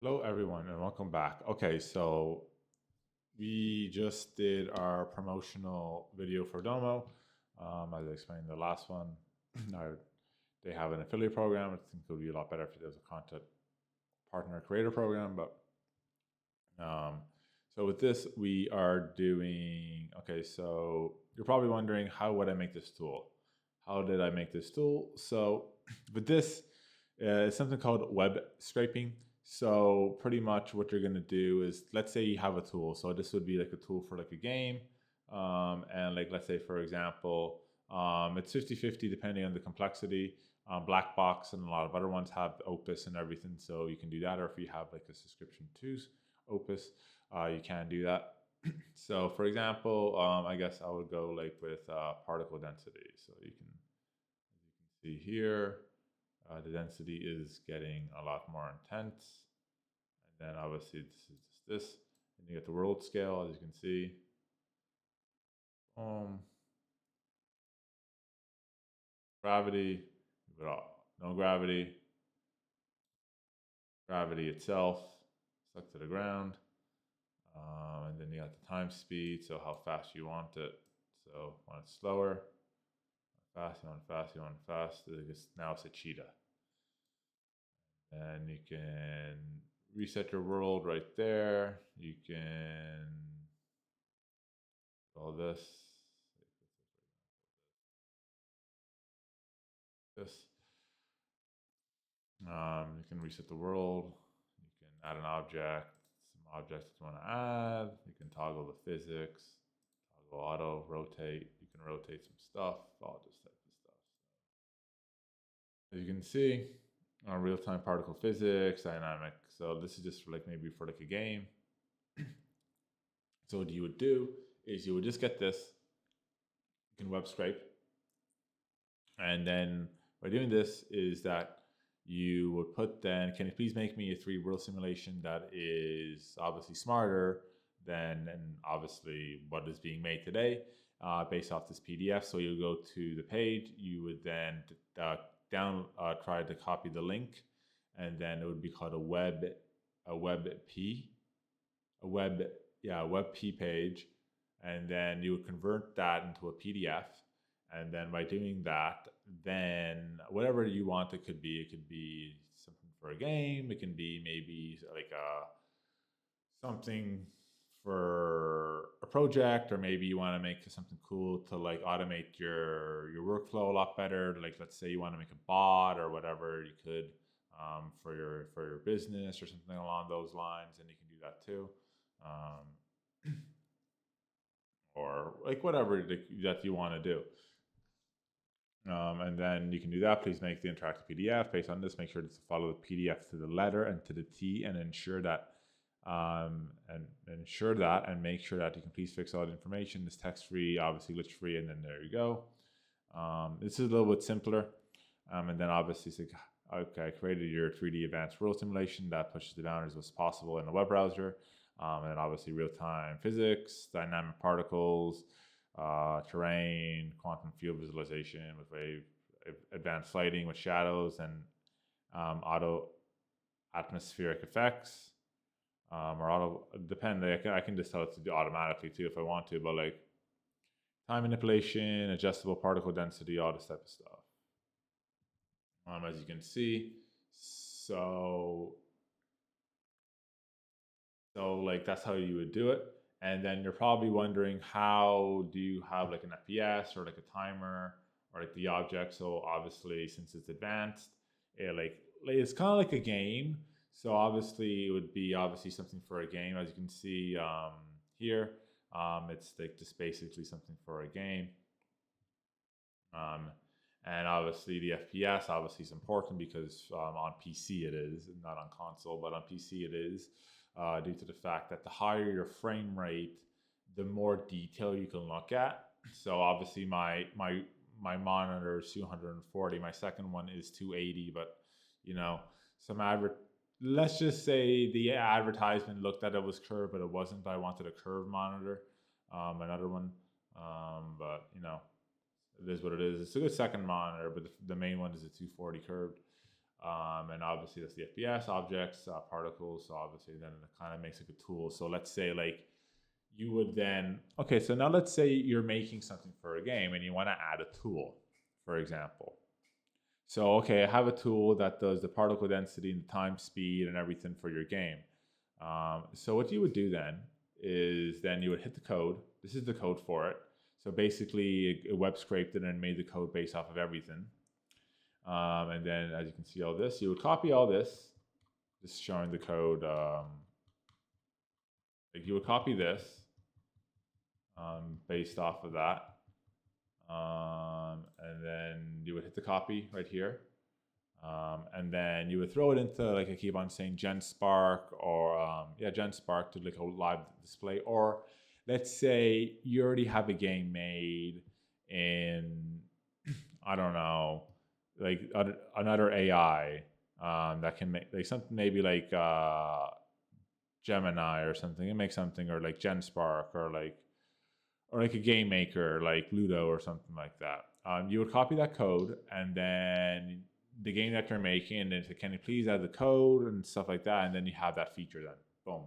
Hello, everyone, and welcome back. Okay, so we just did our promotional video for Domo. As I explained in the last one, now they have an affiliate program. I think it would be a lot better if there's a content partner creator program. But um, so with this, we are doing. Okay, so you're probably wondering, how would I make this tool? How did I make this tool? So with this, it's something called web scraping. So pretty much what you're gonna do is, let's say you have a tool. So this would be like a tool for like a game. And like, let's say for example, it's 50-50 depending on the complexity. Black Box and a lot of other ones have Opus and everything. So you can do that. Or if you have like a subscription to Opus, you can do that. So for example, I guess I would go like with particle density. So you can, as you can see here, the density is getting a lot more intense. And then obviously this is just this. And you get the world scale, as you can see. Gravity, no gravity. Gravity itself, stuck to the ground. And then you got the time speed, so how fast you want it. So when it's slower, fast, you want it fast, you want it fast. Now it's a cheetah. And you can reset your world right there. You can all this. You can reset the world. You can add an object, some objects that you want to add. You can toggle the physics, toggle auto, rotate. You can rotate some stuff, all this type of stuff. As you can see, real-time particle physics, dynamic. So this is just for like maybe for like a game. So what you would do is you would just get this. You can web scrape, and then by doing this is that you would put then, can you please make me a 3D world simulation that is obviously smarter than and obviously what is being made today, based off this PDF. So you go to the page, you would then try to copy the link, and then it would be called a web p, a web p page, and then you would convert that into a PDF. And then by doing that, then whatever you want it could be something for a game. It can be maybe like something for a project, or maybe you want to make something cool to like automate your workflow a lot better. Like let's say you want to make a bot or whatever, you could, for your business or something along those lines, and you can do that too. Um, or like whatever that you want to do. And then you can do that. Please make the interactive PDF based on this. Make sure to follow the PDF to the letter and to the T, and ensure that and make sure that you can please fix all the information. This text free, obviously glitch free, and then there you go. This is a little bit simpler. And then obviously it's like, okay, I created your 3D advanced world simulation that pushes the boundaries of what's possible in a web browser. And obviously real-time physics, dynamic particles, terrain, quantum field visualization with wave, advanced lighting with shadows, and auto atmospheric effects, or auto depend. I can just tell it to do automatically too if I want to, but like time manipulation, adjustable particle density, all this type of stuff. As you can see, so like that's how you would do it. And then you're probably wondering, how do you have like an FPS or like a timer or like the object? So obviously, since it's advanced, it's kind of like a game. So obviously, it would be obviously something for a game. As you can see here, it's like just basically something for a game. Um, and obviously the FPS obviously is important because on PC it is, not on console, but on PC it is, due to the fact that the higher your frame rate, the more detail you can look at. So obviously my monitor is 240, my second one is 280, but you know, let's just say the advertisement looked that it was curved, but it wasn't. I wanted a curved monitor, another one, but it is what it is. It's a good second monitor, but the main one is a 240 curved. And obviously that's the FPS objects, particles. So obviously then it kind of makes like a tool. So let's say like you would then, okay, so now let's say you're making something for a game and you want to add a tool, for example. So, okay, I have a tool that does the particle density and the time speed and everything for your game. So what you would do then is then you would hit the code. This is the code for it. So basically it web scraped it and made the code based off of everything. And then as you can see all this, you would copy all this, just showing the code. Like you would copy this based off of that. And then you would hit the copy right here. And then you would throw it into, like I keep on saying, GenSpark or GenSpark to like a live display. Or let's say you already have a game made in, I don't know, like another AI that can make like something maybe like Gemini or something, and make something, or like GenSpark or like a game maker like Ludo or something like that. You would copy that code, and then the game that you're making, and then can you please add the code and stuff like that, and then you have that feature then, boom.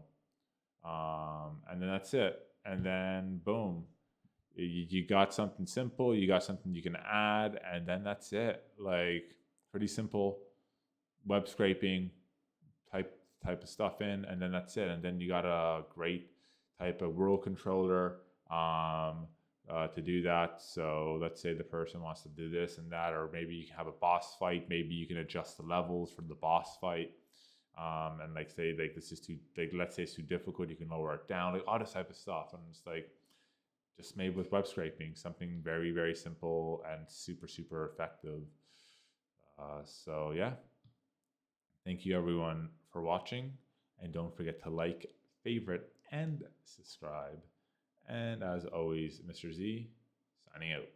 And then that's it. And then boom, you got something simple, you got something you can add, and then that's it. Like pretty simple web scraping type of stuff in, and then that's it. And then you got a great type of world controller to do that. So let's say the person wants to do this and that, or maybe you can have a boss fight. Maybe you can adjust the levels for the boss fight. And like say like this is too, like let's say it's too difficult, you can lower it down, like all this type of stuff. And it's like just made with web scraping, something very, very simple and super, super effective. So yeah, thank you everyone for watching, and don't forget to like, favorite, and subscribe. And as always, Mr. Z, signing out.